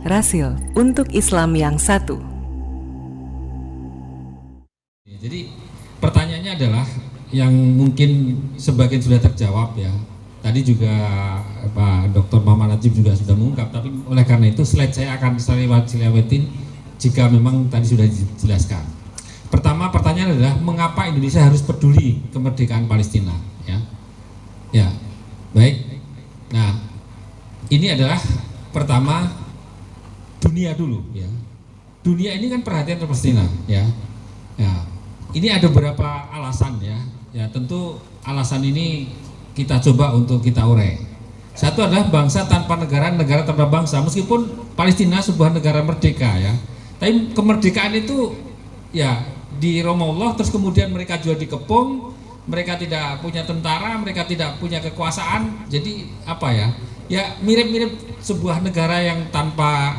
Rasil untuk Islam yang satu. Jadi pertanyaannya adalah yang mungkin sebagian sudah terjawab ya. Tadi juga Pak Dr. Muhammad Najib juga sudah mengungkap, tapi oleh karena itu slide saya akan lewatin jika memang tadi sudah dijelaskan. Pertama, pertanyaan adalah mengapa Indonesia harus peduli kemerdekaan Palestina ya. Ya. Baik. Nah, ini adalah pertama dunia dulu ya. Dunia ini kan perhatian terhadap Palestina ya. Ya. Ini ada beberapa alasan ya. Ya, tentu alasan ini kita coba untuk kita urai. Satu adalah bangsa tanpa negara, negara tanpa bangsa. Meskipun Palestina sebuah negara merdeka ya, tapi kemerdekaan itu ya di Ramallah, terus kemudian mereka jual dikepung, mereka tidak punya tentara, mereka tidak punya kekuasaan. Jadi apa ya? Ya mirip-mirip sebuah negara yang tanpa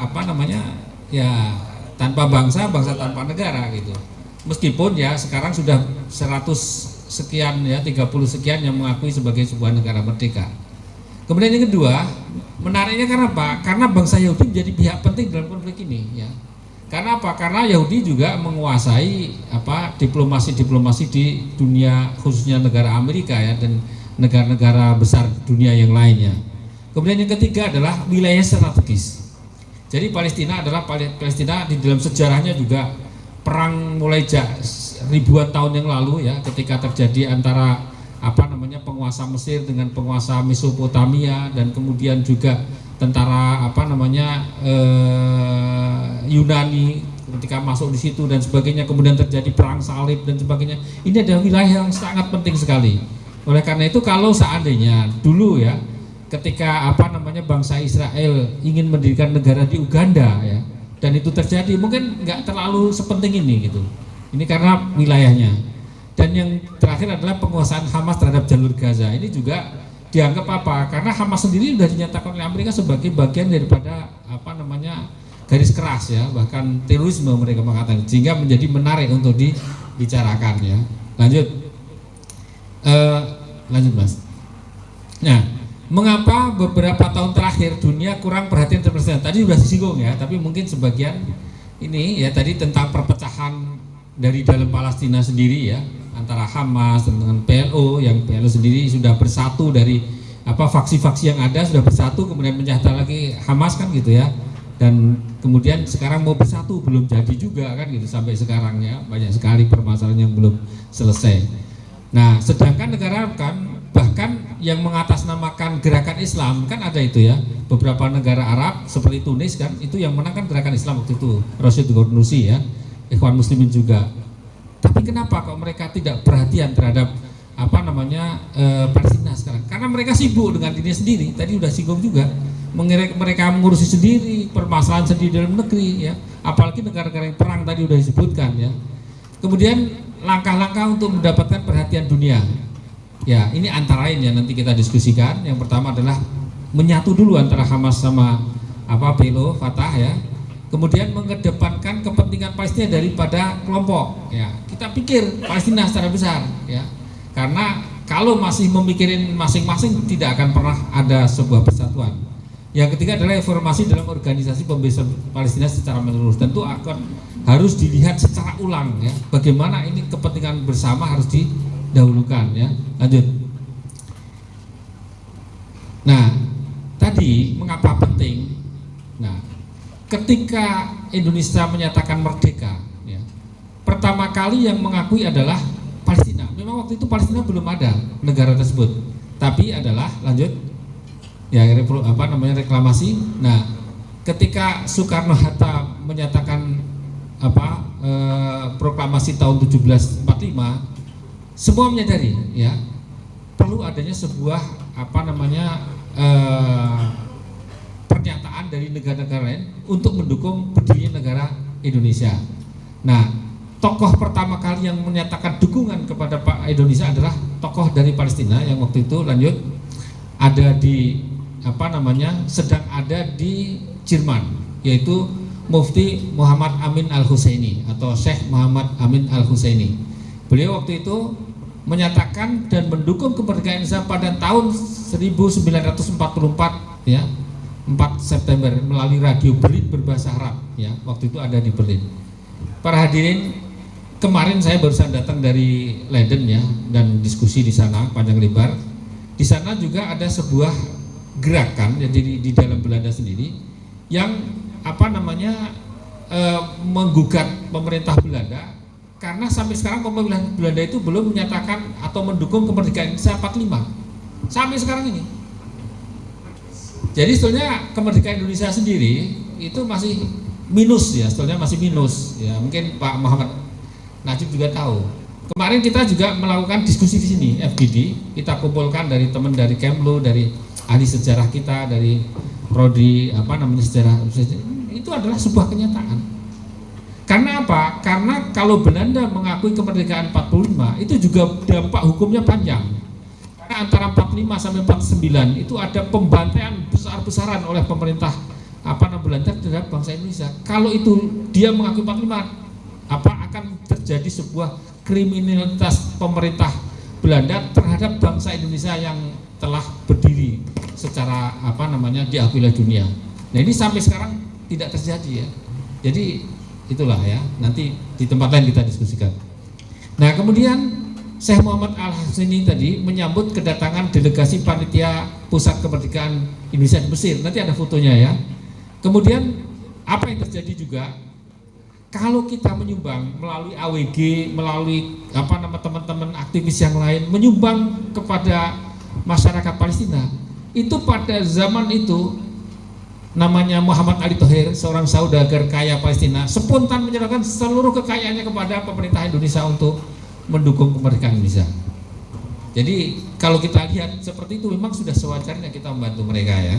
ya tanpa bangsa, bangsa tanpa negara gitu. Meskipun ya sekarang sudah 100 sekian ya 30 sekian yang mengakui sebagai sebuah negara merdeka. Kemudian yang kedua, menariknya karena apa? Karena bangsa Yahudi menjadi pihak penting dalam konflik ini ya. Karena apa? Karena Yahudi juga menguasai diplomasi di dunia, khususnya negara Amerika ya, dan negara-negara besar dunia yang lainnya. Kemudian yang ketiga adalah wilayah strategis. Jadi Palestina di dalam sejarahnya juga perang mulai ribuan tahun yang lalu ya, ketika terjadi antara penguasa Mesir dengan penguasa Mesopotamia, dan kemudian juga tentara Yunani ketika masuk di situ dan sebagainya, kemudian terjadi perang salib dan sebagainya. Ini adalah wilayah yang sangat penting sekali. Oleh karena itu kalau seandainya dulu ya ketika bangsa Israel ingin mendirikan negara di Uganda ya, dan itu terjadi, mungkin nggak terlalu sepenting ini gitu. Ini karena wilayahnya. Dan yang terakhir adalah penguasaan Hamas terhadap jalur Gaza. Ini juga dianggap apa? Karena Hamas sendiri sudah dinyatakan oleh Amerika sebagai bagian daripada garis keras ya, bahkan terorisme mereka mengatakan, sehingga menjadi menarik untuk dibicarakan ya. Lanjut Mas. Nah, mengapa beberapa tahun terakhir dunia kurang perhatian terhadap Palestina? Tadi sudah disinggung ya, tapi mungkin sebagian ini ya tadi tentang perpecahan dari dalam Palestina sendiri ya, antara Hamas dengan PLO, yang PLO sendiri sudah bersatu dari faksi-faksi yang ada, sudah bersatu, kemudian menyatu lagi Hamas kan gitu ya, dan kemudian sekarang mau bersatu belum jadi juga kan gitu sampai sekarang ya, banyak sekali permasalahan yang belum selesai. Nah, sedangkan negara kan bahkan yang mengatasnamakan gerakan Islam kan ada itu ya, beberapa negara Arab seperti Tunis kan itu yang menangkan gerakan Islam waktu itu, Rashid Ghannouchi ya, Ikhwan Muslimin juga. Tapi kenapa kok mereka tidak perhatian terhadap Palestina sekarang? Karena mereka sibuk dengan dirinya sendiri. Tadi udah singgung juga, mereka mengurusi sendiri permasalahan sendiri dalam negeri ya, apalagi negara-negara yang perang tadi udah disebutkan ya. Kemudian langkah-langkah untuk mendapatkan perhatian dunia ya, ini antara lain ya nanti kita diskusikan. Yang pertama adalah menyatu dulu antara Hamas sama PLO, Fatah ya. Kemudian mengedepankan kepentingan Palestina daripada kelompok ya. Kita pikir Palestina secara besar ya. Karena kalau masih memikirin masing-masing tidak akan pernah ada sebuah persatuan. Yang ketiga adalah reformasi dalam organisasi pembebasan Palestina secara menyeluruh. Tentu harus dilihat secara ulang ya. Bagaimana ini kepentingan bersama harus didahulukan ya. Lanjut. Nah, tadi mengapa penting? Nah, ketika Indonesia menyatakan merdeka ya, pertama kali yang mengakui adalah Palestina. Memang waktu itu Palestina belum ada negara tersebut, tapi adalah ya reklamasi. Nah, ketika Soekarno-Hatta menyatakan proklamasi tahun 1745, semua menyadari ya perlu adanya sebuah pernyataan dari negara-negara lain untuk mendukung berdirinya negara Indonesia. Nah, tokoh pertama kali yang menyatakan dukungan kepada Pak Indonesia adalah tokoh dari Palestina yang waktu itu ada di sedang ada di Jerman, yaitu Mufti Muhammad Amin Al-Husaini atau Syekh Muhammad Amin Al-Husaini. Beliau waktu itu menyatakan dan mendukung kemerdekaan Indonesia pada tahun 1944 ya, 4 September melalui radio Berlin berbahasa Arab ya, waktu itu ada di Berlin. Para hadirin, kemarin saya barusan datang dari Leiden ya, dan diskusi di sana panjang lebar. Di sana juga ada sebuah gerakan jadi di dalam Belanda sendiri yang menggugat pemerintah Belanda karena sampai sekarang pemerintah Belanda itu belum menyatakan atau mendukung kemerdekaan Indonesia 45 sampai sekarang ini. Jadi sebetulnya kemerdekaan Indonesia sendiri itu masih minus ya, sebetulnya masih minus ya. Mungkin Pak Muhammad Najib juga tahu. Kemarin kita juga melakukan diskusi di sini FGD, kita kumpulkan dari teman dari Kemlu, dari ahli sejarah kita, dari prodi sejarah. Itu adalah sebuah kenyataan. Karena apa? Karena kalau Belanda mengakui kemerdekaan 45 itu juga dampak hukumnya panjang. Karena antara 45 sampai 49 itu ada pembantaian besar-besaran oleh pemerintah Belanda terhadap bangsa Indonesia. Kalau itu dia mengakui 45, akan terjadi sebuah kriminalitas pemerintah Belanda terhadap bangsa Indonesia yang telah berdiri secara diakui oleh dunia. Nah, ini sampai sekarang tidak terjadi ya. Jadi itulah ya, nanti di tempat lain kita diskusikan. Nah, kemudian Syekh Muhammad Al-Hasini tadi menyambut kedatangan delegasi panitia pusat kemerdekaan Indonesia di Mesir. Nanti ada fotonya ya. Kemudian apa yang terjadi juga kalau kita menyumbang melalui AWG, melalui teman-teman aktivis yang lain menyumbang kepada masyarakat Palestina, itu pada zaman itu namanya Muhammad Ali Thohir, seorang saudagar kaya Palestina, spontan menyerahkan seluruh kekayaannya kepada pemerintah Indonesia untuk mendukung kemerdekaan Indonesia. Jadi kalau kita lihat seperti itu memang sudah sewajarnya kita membantu mereka ya.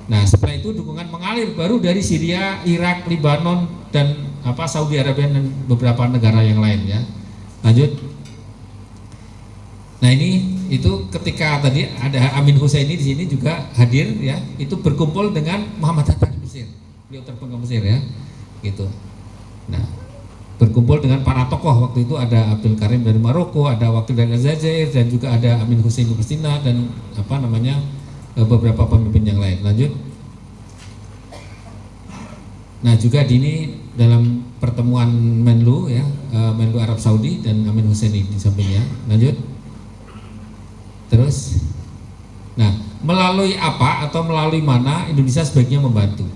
Nah, setelah itu dukungan mengalir baru dari Syria, Irak, Lebanon dan Saudi Arabia dan beberapa negara yang lain ya. Lanjut. Nah, itu ketika tadi ada Amin Husseini di sini juga hadir ya, itu berkumpul dengan Muhammad Hatta di Mesir. Beliau terbang ke Mesir ya. Gitu. Nah, berkumpul dengan para tokoh waktu itu ada Abdul Karim dari Maroko, ada wakil dari Aljazair dan juga ada Amin Hussein di Palestina dan beberapa pemimpin yang lain. Lanjut. Nah, juga ini dalam pertemuan Menlu ya, Menlu Arab Saudi dan Amin Husseini di sampingnya. Lanjut. Terus. Nah, melalui apa atau melalui mana Indonesia sebaiknya membantu.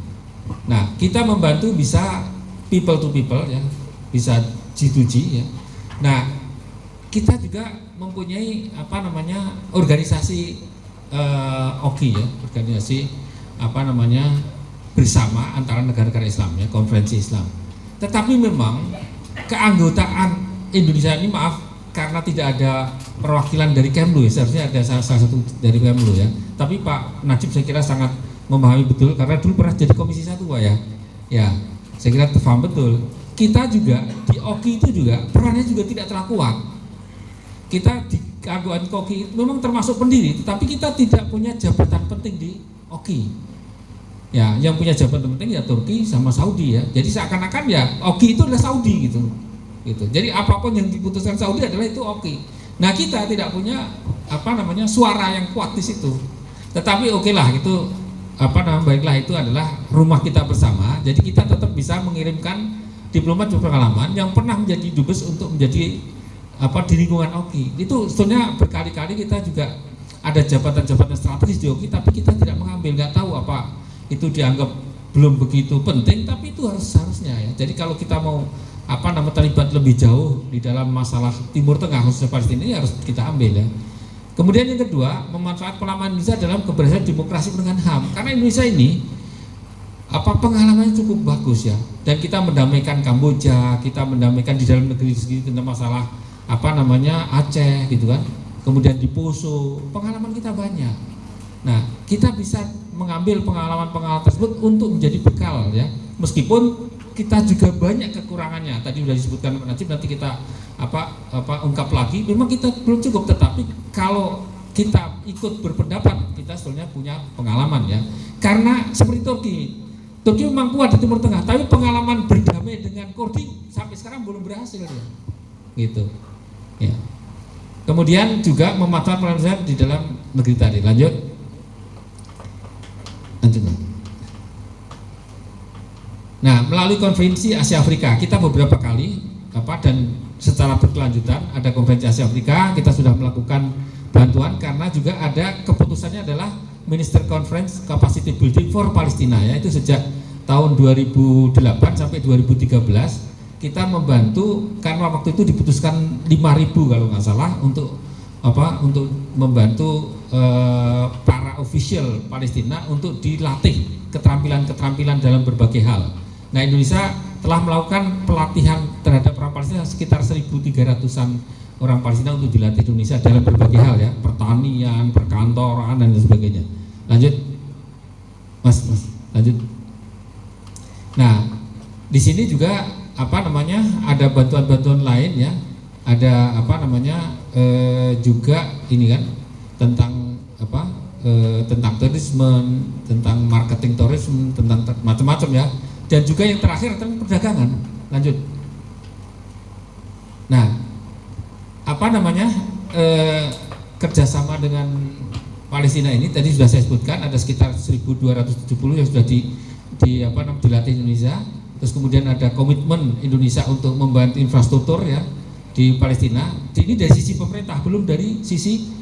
Nah, kita membantu bisa people to people ya, bisa G2G ya. Nah, kita juga mempunyai organisasi OKI ya, organisasi bersama antara negara-negara Islam ya, konferensi Islam. Tetapi memang keanggotaan Indonesia ini karena tidak ada perwakilan dari Kemlu ya, seharusnya ada salah satu dari Kemlu ya. Tapi Pak Najib saya kira sangat memahami betul karena dulu pernah jadi Komisi 1 Pak ya. Ya, saya kira paham betul. Kita juga di OKI itu juga perannya juga tidak terlalu kuat. Kita di keanggotaan OKI memang termasuk pendiri, tetapi kita tidak punya jabatan penting di OKI. Ya, yang punya jabatan penting ya Turki sama Saudi ya. Jadi seakan-akan ya OKI itu adalah Saudi gitu. Jadi apapun yang diputuskan Saudi adalah itu OKI. Nah, kita tidak punya suara yang kuat di situ. Tetapi oke lah itu baiklah itu adalah rumah kita bersama. Jadi kita tetap bisa mengirimkan diplomat berpengalaman yang pernah menjadi dubes untuk menjadi di lingkungan OKI. Itu sebetulnya berkali-kali kita juga ada jabatan-jabatan strategis di OKI, tapi kita tidak mengambil, nggak tahu apa itu dianggap belum begitu penting, tapi itu harusnya ya. Jadi kalau kita mau terlibat lebih jauh di dalam masalah Timur Tengah khususnya Palestina ini harus kita ambil ya. Kemudian yang kedua, memanfaat pengalaman Indonesia dalam keberhasilan demokrasi penegakan HAM. Karena Indonesia ini pengalamannya cukup bagus ya. Dan kita mendamaikan Kamboja, kita mendamaikan di dalam negeri sendiri tentang masalah Aceh gitu kan. Kemudian di Poso, pengalaman kita banyak. Nah, kita bisa mengambil pengalaman-pengalaman tersebut untuk menjadi bekal ya. Meskipun kita juga banyak kekurangannya. Tadi sudah disebutkan Pak Najib, nanti kita ungkap lagi. Memang kita belum cukup, tetapi kalau kita ikut berpendapat, kita sebetulnya punya pengalaman ya. Karena seperti Turki memang kuat di Timur Tengah, tapi pengalaman berdamai dengan Kurdi sampai sekarang belum berhasil ya. Gitu. Ya. Kemudian juga memanfaatkan pengalaman di dalam negeri tadi. Lanjut. Nah, melalui konferensi Asia Afrika kita beberapa kali dan secara berkelanjutan ada konferensi Asia Afrika, kita sudah melakukan bantuan karena juga ada keputusannya adalah Minister Conference Capacity Building for Palestina ya, itu sejak tahun 2008 sampai 2013 kita membantu karena waktu itu diputuskan 5.000 kalau nggak salah untuk membantu para official Palestina untuk dilatih keterampilan-keterampilan dalam berbagai hal. Nah, Indonesia telah melakukan pelatihan terhadap orang Palestina sekitar 1.300-an orang Palestina untuk dilatih Indonesia dalam berbagai hal ya, pertanian, perkantoran dan sebagainya. Lanjut, Mas, lanjut. Nah, di sini juga ada bantuan-bantuan lain ya, ada juga ini kan tentang tentang terorisme, tentang marketing terorisme, tentang macam-macam ya. Dan juga yang terakhir tentang perdagangan. Lanjut. Nah, kerjasama dengan Palestina ini tadi sudah saya sebutkan ada sekitar 1.270 yang sudah dilatih Indonesia. Terus kemudian ada komitmen Indonesia untuk membantu infrastruktur ya di Palestina. Ini dari sisi pemerintah, belum dari sisi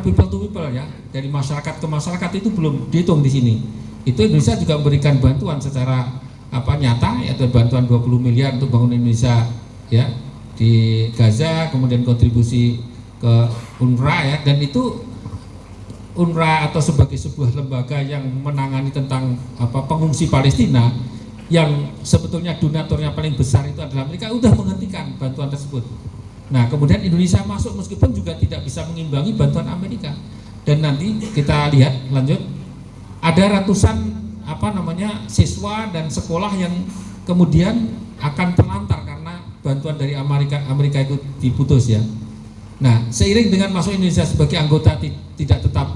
people to people ya, dari masyarakat ke masyarakat itu belum dihitung di sini. Itu Indonesia juga memberikan bantuan secara nyata yaitu bantuan 20 miliar untuk bangun Indonesia ya di Gaza, kemudian kontribusi ke UNRWA ya, dan itu UNRWA atau sebagai sebuah lembaga yang menangani tentang pengungsi Palestina yang sebetulnya donaturnya paling besar itu adalah Amerika, udah menghentikan bantuan tersebut. Nah, kemudian Indonesia masuk meskipun juga tidak bisa mengimbangi bantuan Amerika. Dan nanti kita lihat lanjut ada ratusan siswa dan sekolah yang kemudian akan terlantar karena bantuan dari Amerika itu diputus ya. Nah, seiring dengan masuk Indonesia sebagai anggota tidak tetap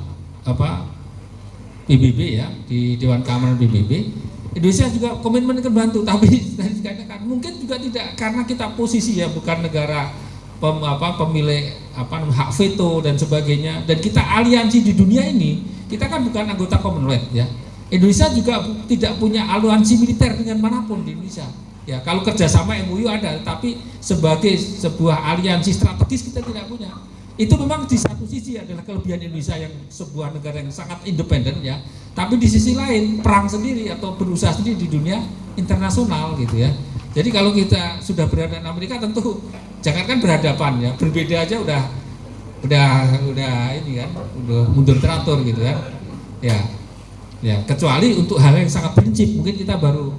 PBB ya, di Dewan Keamanan PBB, Indonesia juga komitmen akan bantu, tapi mungkin juga tidak karena kita posisi ya bukan negara pemilik hak veto dan sebagainya, dan kita aliansi di dunia ini, kita kan bukan anggota Commonwealth ya. Indonesia juga tidak punya aliansi militer dengan manapun di Indonesia. Ya, kalau kerjasama MOU ada, tapi sebagai sebuah aliansi strategis kita tidak punya. Itu memang di satu sisi adalah kelebihan Indonesia yang sebuah negara yang sangat independen ya. Tapi di sisi lain perang sendiri atau berusaha sendiri di dunia internasional gitu ya. Jadi kalau kita sudah berhadapan dengan Amerika tentu jangankan berhadapan ya, berbeda aja udah ini kan, udah mundur teratur gitu kan. Ya, kecuali untuk hal yang sangat prinsip mungkin kita baru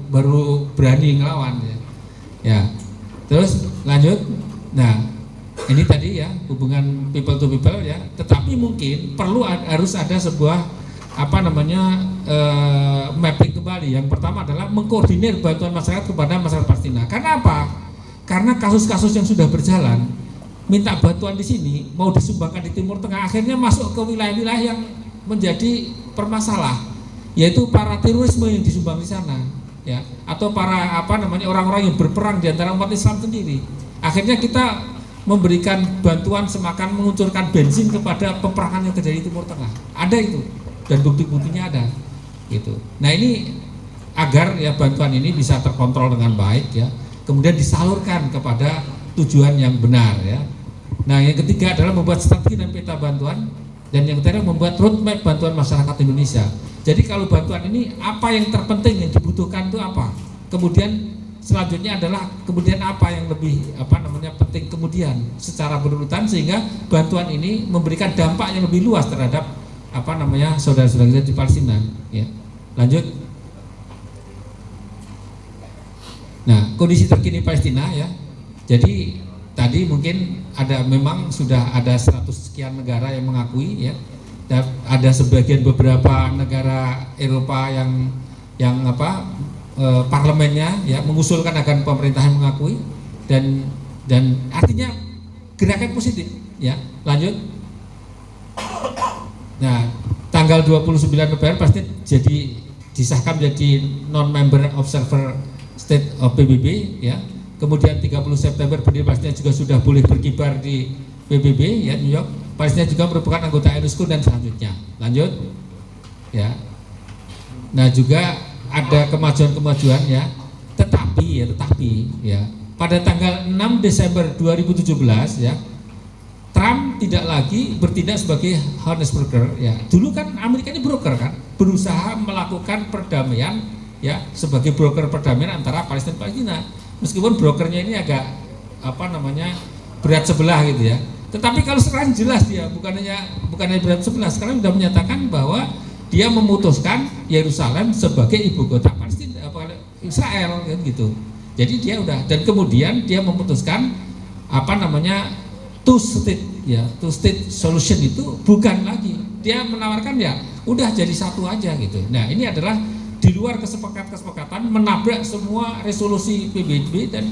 berani ngelawan ya. Ya. Terus lanjut. Nah, ini tadi ya hubungan people to people ya, tetapi mungkin harus ada sebuah mapping kembali. Yang pertama adalah mengkoordinir bantuan masyarakat kepada masyarakat Palestina. Karena apa? Karena kasus-kasus yang sudah berjalan minta bantuan di sini mau disumbangkan di Timur Tengah akhirnya masuk ke wilayah-wilayah yang menjadi permasalah, yaitu para terorisme yang disumbang di sana ya, atau para orang-orang yang berperang di antara umat Islam sendiri. Akhirnya kita memberikan bantuan semakan menguncurkan bensin kepada peperangan yang terjadi di Timur Tengah. Ada itu dan bukti-buktinya ada gitu. Nah, ini agar ya bantuan ini bisa terkontrol dengan baik ya, kemudian disalurkan kepada tujuan yang benar ya. Nah, yang ketiga adalah membuat strategi dan peta bantuan, dan yang ketiga membuat roadmap bantuan masyarakat Indonesia. Jadi kalau bantuan ini apa yang terpenting yang dibutuhkan itu apa? Kemudian selanjutnya adalah kemudian apa yang lebih penting kemudian secara berurutan, sehingga bantuan ini memberikan dampak yang lebih luas terhadap saudara-saudara kita di Palestina ya. Lanjut. Nah, kondisi terkini Palestina ya. Jadi tadi mungkin memang sudah ada 100 sekian negara yang mengakui ya. Dan ada sebagian beberapa negara Eropa yang parlemennya ya mengusulkan agar pemerintah yang mengakui, dan artinya gerakan positif ya. Lanjut. Nah, tanggal 29 November pasti disahkan menjadi non-member observer state of PBB ya. Kemudian 30 September pendiri Palestina juga sudah boleh berkibar di PBB ya, New York. Palestina juga merupakan anggota UNESCO dan selanjutnya. Lanjut ya. Nah, juga ada kemajuan-kemajuan ya. Tetapi ya pada tanggal 6 Desember 2017 ya, Trump tidak lagi bertindak sebagai honest broker ya. Dulu kan Amerika ini broker kan, berusaha melakukan perdamaian ya, sebagai broker perdamaian antara Palestina dan Palestina. Meskipun brokernya ini agak berat sebelah gitu ya. Tetapi kalau sekarang jelas dia bukan hanya berat sebelah, sekarang sudah menyatakan bahwa dia memutuskan Yerusalem sebagai ibu kota Palestina, Israel kan gitu. Jadi dia udah, dan kemudian dia memutuskan two state solution itu bukan lagi, dia menawarkan ya udah jadi satu aja gitu. Nah ini adalah di luar kesepakatan menabrak semua resolusi PBB dan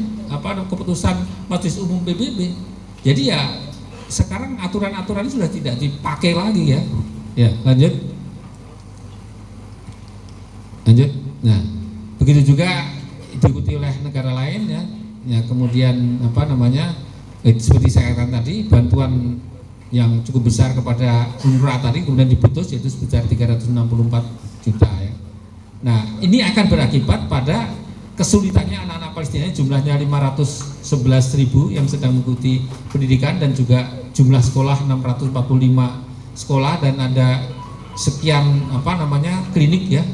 keputusan Majelis Umum PBB. Jadi ya sekarang aturan-aturan sudah tidak dipakai lagi ya. Ya lanjut. Nah begitu juga diikuti oleh negara lain ya. Ya kemudian seperti saya katakan tadi, bantuan yang cukup besar kepada UNRWA tadi kemudian diputus, yaitu sebesar 364 juta ya. Nah ini akan berakibat pada kesulitannya anak-anak Palestina, jumlahnya 511.000 yang sedang mengikuti pendidikan, dan juga jumlah sekolah 645 sekolah, dan ada sekian klinik ya,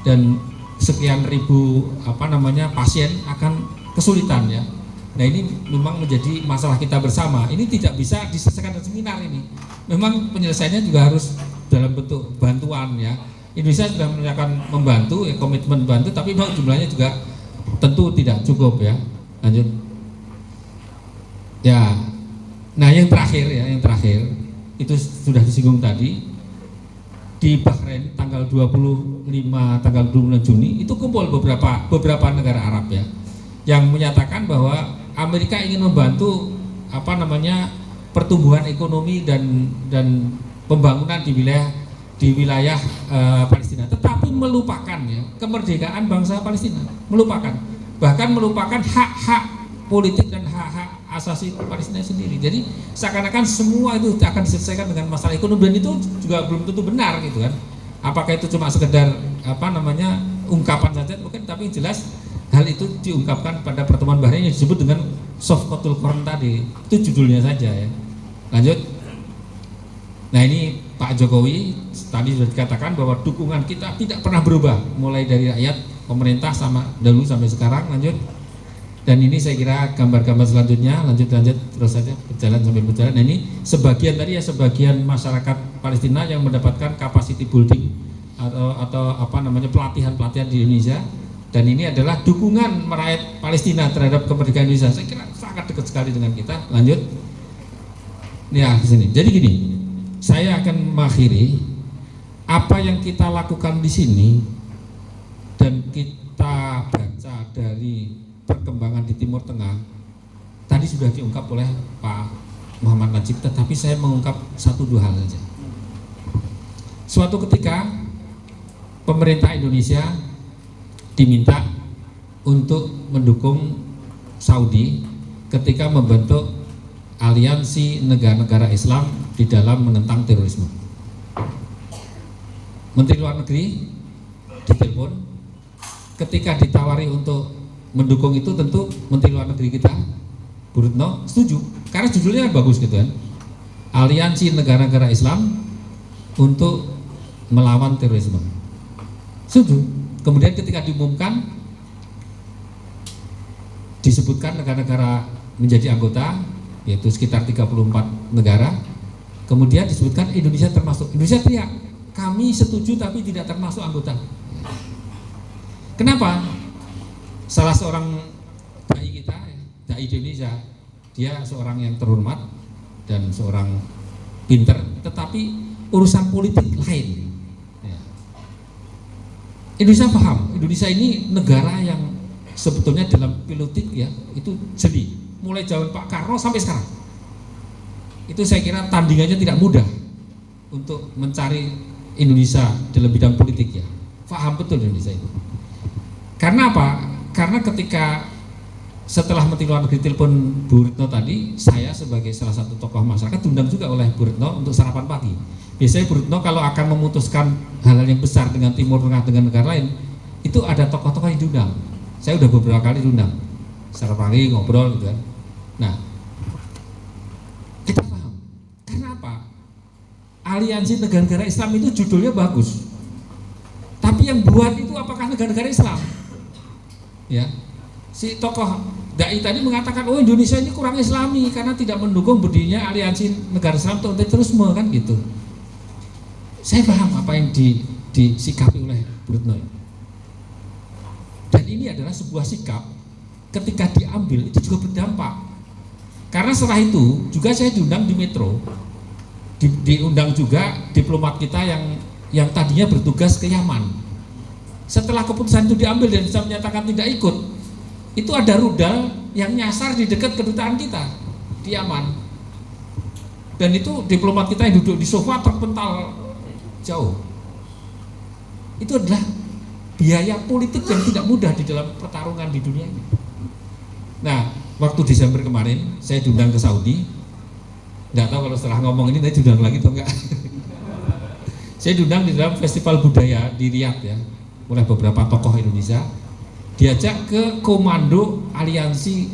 dan sekian ribu pasien akan kesulitan ya. Nah ini memang menjadi masalah kita bersama. Ini tidak bisa diselesaikan dalam seminar ini. Memang penyelesaiannya juga harus dalam bentuk bantuan ya. Indonesia sudah menyatakan membantu, komitmen bantu, tapi memang jumlahnya juga tentu tidak cukup ya. Lanjut. Ya. Nah yang terakhir itu sudah disinggung tadi. Di Bahrain tanggal 25 Juni itu kumpul beberapa negara Arab ya, yang menyatakan bahwa Amerika ingin membantu pertumbuhan ekonomi dan pembangunan di wilayah Palestina, tetapi melupakan ya kemerdekaan bangsa Palestina, bahkan melupakan hak-hak politik dan hak-hak asasi Palestina sendiri. Jadi seakan-akan semua itu akan diselesaikan dengan masalah ekonomi, dan itu juga belum tentu benar gitu kan. Apakah itu cuma sekedar ungkapan saja mungkin, tapi jelas hal itu diungkapkan pada pertemuan Bahrain yang disebut dengan Safqatul Quran tadi. Itu judulnya saja ya. Lanjut. Nah ini Pak Jokowi tadi sudah dikatakan bahwa dukungan kita tidak pernah berubah, mulai dari rakyat, pemerintah dulu sampai sekarang. Lanjut. Dan ini saya kira gambar-gambar selanjutnya, lanjut terus saja berjalan sambil berjalan. Nah ini sebagian sebagian masyarakat Palestina yang mendapatkan capacity building atau pelatihan di Indonesia, dan ini adalah dukungan rakyat Palestina terhadap kemerdekaan Indonesia. Saya kira sangat dekat sekali dengan kita. Lanjut. Ya di sini. Jadi gini, saya akan mengakhiri apa yang kita lakukan di sini dan kita baca dari perkembangan di Timur Tengah tadi sudah diungkap oleh Pak Muhammad Najib, tetapi saya mengungkap 1-2 hal saja. Suatu ketika pemerintah Indonesia diminta untuk mendukung Saudi ketika membentuk aliansi negara-negara Islam di dalam menentang terorisme. Menteri Luar Negeri ditelepon, ketika ditawari untuk mendukung itu tentu Menteri Luar Negeri kita Bu Retno setuju, karena judulnya bagus gitu kan, Aliansi Negara-Negara Islam untuk melawan terorisme. Setuju. Kemudian ketika diumumkan disebutkan negara-negara menjadi anggota, yaitu sekitar 34 negara. Kemudian disebutkan Indonesia termasuk. Indonesia teriak, kami setuju tapi tidak termasuk anggota. Kenapa? Salah seorang dai kita, dai Indonesia, dia seorang yang terhormat dan seorang pinter, tetapi urusan politik lain. Ya. Indonesia paham, Indonesia ini negara yang sebetulnya dalam politik ya itu jeli, mulai zaman Pak Karno sampai sekarang. Itu saya kira tandingannya tidak mudah untuk mencari Indonesia dalam bidang politik ya. Paham betul Indonesia itu. Karena apa? Karena ketika setelah Menteri Luar Negeri telepon Bu Retno tadi, saya sebagai salah satu tokoh masyarakat diundang juga oleh Bu Retno untuk sarapan pagi. Biasanya Bu Retno kalau akan memutuskan hal-hal yang besar dengan Timur Tengah, dengan negara lain, itu ada tokoh-tokoh yang diundang. Saya udah beberapa kali diundang secara pagi ngobrol gitu kan. Nah, kita paham karena apa? Aliansi negara-negara Islam itu judulnya bagus, tapi yang buat itu apakah negara-negara Islam? Ya, si tokoh dai tadi mengatakan, oh Indonesia ini kurang Islami karena tidak mendukung berdirinya aliansi negara Islam untuk terorisme kan gitu. Saya paham apa yang disikapi oleh Bruno. Dan ini adalah sebuah sikap ketika diambil itu juga berdampak. Karena setelah itu juga saya diundang di Metro, diundang juga diplomat kita yang tadinya bertugas ke Yaman. Setelah keputusan itu diambil dan bisa menyatakan tidak ikut, itu ada rudal yang nyasar di dekat kedutaan kita di Yaman. Dan itu diplomat kita yang duduk di sofa terpental jauh. Itu adalah biaya politik yang tidak mudah di dalam pertarungan di dunia ini. Nah, waktu Desember kemarin saya diundang ke Saudi. Nggak tahu kalau setelah ngomong ini saya diundang lagi atau enggak. Saya diundang di dalam festival budaya di Riyadh ya, oleh beberapa tokoh Indonesia. Diajak ke komando aliansi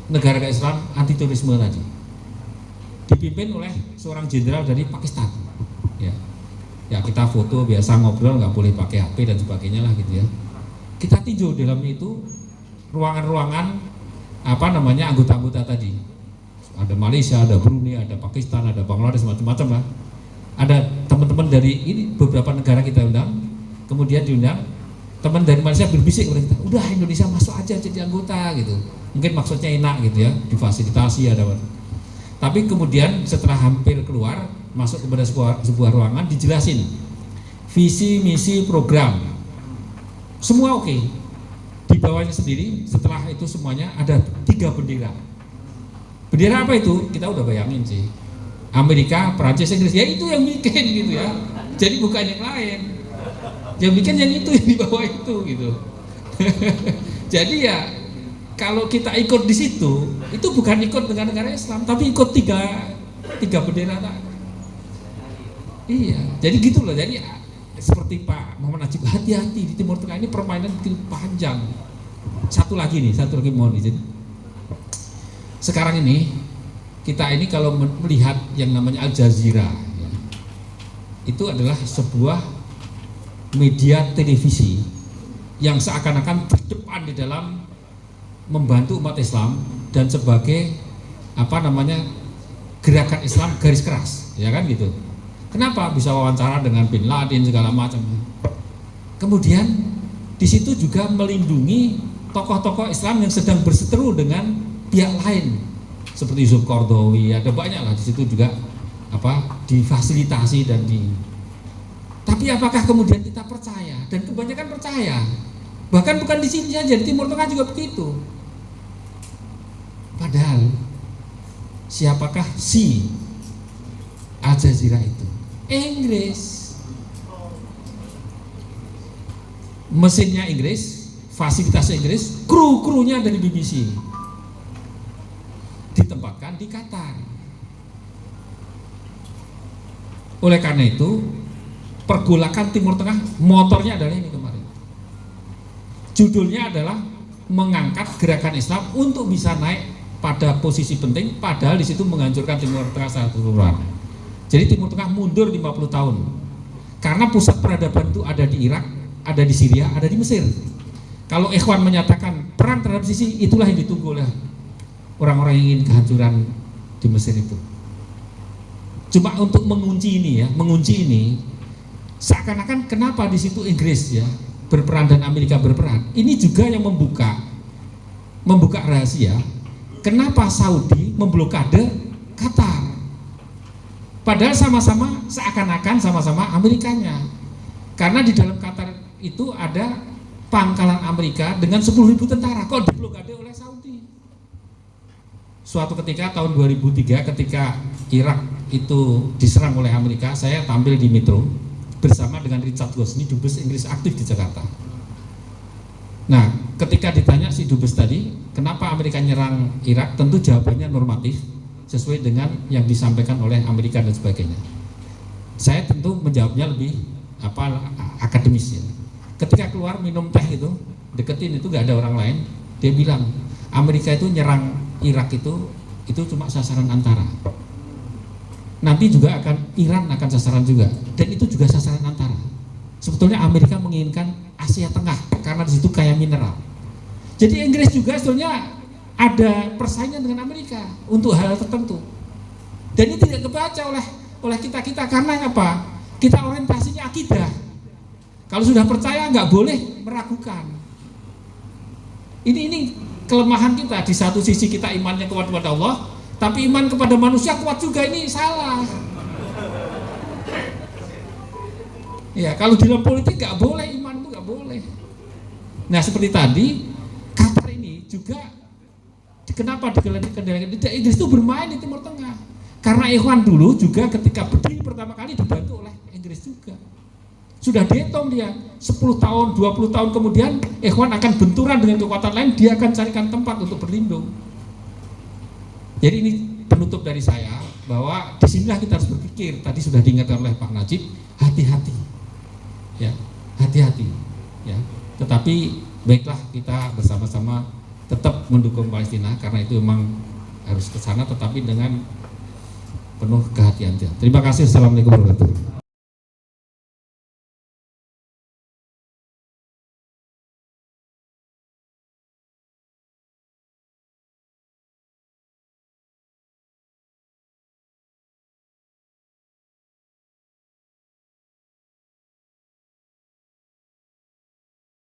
negara Islam anti terorisme tadi. Dipimpin oleh seorang jenderal dari Pakistan. Ya kita foto biasa, ngobrol, nggak boleh pakai HP dan sebagainya lah gitu ya. Kita tinjau dalamnya itu ruangan-ruangan anggota-anggota tadi. Ada Malaysia, ada Brunei, ada Pakistan, ada Bangladesh, macam-macam lah. Ada teman-teman dari ini beberapa negara kita undang. Kemudian diundang teman dari Malaysia berbisik kepada kita, udah Indonesia masuk aja jadi anggota gitu. Mungkin maksudnya enak gitu ya, difasilitasi ada. Tapi kemudian setelah hampir keluar, masuk kepada sebuah ruangan, dijelasin visi, misi, program, semua oke. Di bawahnya sendiri setelah itu semuanya ada 3 bendera. Bendera apa itu? Kita udah bayangin sih, Amerika, Perancis, Inggris, ya itu yang bikin gitu ya. Jadi bukan yang lain, yang bikin yang itu, yang di bawah itu gitu. Jadi ya kalau kita ikut di situ, itu bukan ikut dengan negara Islam, tapi ikut tiga bendera tadi. Iya, jadi gitu loh. Jadi seperti Pak Muhammad Najib, hati-hati di Timur Tengah ini permainan begitu panjang. Satu lagi mohon izin. Sekarang ini kita ini kalau melihat yang namanya Al Jazeera, ya, itu adalah sebuah media televisi yang seakan-akan terdepan di dalam membantu umat Islam dan sebagai gerakan Islam garis keras, ya kan gitu. Kenapa bisa wawancara dengan Bin Laden segala macam? Kemudian di situ juga melindungi tokoh-tokoh Islam yang sedang berseteru dengan pihak lain seperti Yusuf Qaradawi, ada banyak lah di situ juga difasilitasi dan Tapi apakah kemudian kita percaya? Dan kebanyakan percaya. Bahkan bukan di sini saja, di Timur Tengah juga begitu. Padahal siapakah si Al Jazeera itu? Inggris, mesinnya Inggris, fasilitas Inggris, kru-krunya dari BBC ditempatkan di Qatar. Oleh karena itu pergolakan Timur Tengah motornya adalah ini kemarin. Judulnya adalah mengangkat gerakan Islam untuk bisa naik pada posisi penting, padahal di situ menghancurkan Timur Tengah secara keseluruhan. Jadi Timur Tengah mundur 50 tahun karena pusat peradaban itu ada di Irak, ada di Syria, ada di Mesir. Kalau Ikhwan menyatakan perang terhadap Sisi, itulah yang ditunggu oleh orang-orang yang ingin kehancuran di Mesir itu. Cuma untuk mengunci ini seakan-akan kenapa di situ Inggris ya berperan dan Amerika berperan. Ini juga yang membuka rahasia kenapa Saudi memblokade Qatar. Padahal seakan-akan sama-sama Amerikanya. Karena di dalam Qatar itu ada pangkalan Amerika dengan 10.000 tentara, kok diblokade oleh Saudi. Suatu ketika tahun 2003 ketika Irak itu diserang oleh Amerika, saya tampil di Metro bersama dengan Richard Gosni, dubes Inggris aktif di Jakarta. Nah, ketika ditanya si dubes tadi, kenapa Amerika nyerang Irak, tentu jawabannya normatif, sesuai dengan yang disampaikan oleh Amerika dan sebagainya. Saya tentu menjawabnya lebih akademis ya. Ketika keluar minum teh itu, deketin itu nggak ada orang lain. Dia bilang Amerika itu nyerang Irak itu cuma sasaran antara. Nanti juga Iran akan sasaran juga, dan itu juga sasaran antara. Sebetulnya Amerika menginginkan Asia Tengah karena di situ kaya mineral. Jadi Inggris juga sebetulnya ada persaingan dengan Amerika untuk hal tertentu. Dan ini tidak kebaca oleh kita karena apa? Kita orientasinya akidah. Kalau sudah percaya nggak boleh meragukan. Ini kelemahan kita. Di satu sisi kita imannya kuat kepada Allah, tapi iman kepada manusia kuat juga, ini salah. Ya, kalau dalam politik nggak boleh, iman itu nggak boleh. Nah, seperti tadi Qatar ini juga kenapa dikendalikan? Inggris itu bermain di Timur Tengah karena Ikhwan dulu juga ketika berdiri pertama kali dibantu oleh Inggris juga. Sudah dihitung dia 10 tahun, 20 tahun kemudian Ikhwan akan benturan dengan kekuatan lain, dia akan carikan tempat untuk berlindung. Jadi ini penutup dari saya bahwa disinilah kita harus berpikir. Tadi sudah diingatkan oleh Pak Najib, hati-hati, ya, hati-hati, ya. Tetapi baiklah kita bersama-sama tetap mendukung Palestina karena itu memang harus ke sana, tetapi dengan penuh kehati-hatian. Terima kasih. Assalamualaikum warahmatullahi wabarakatuh.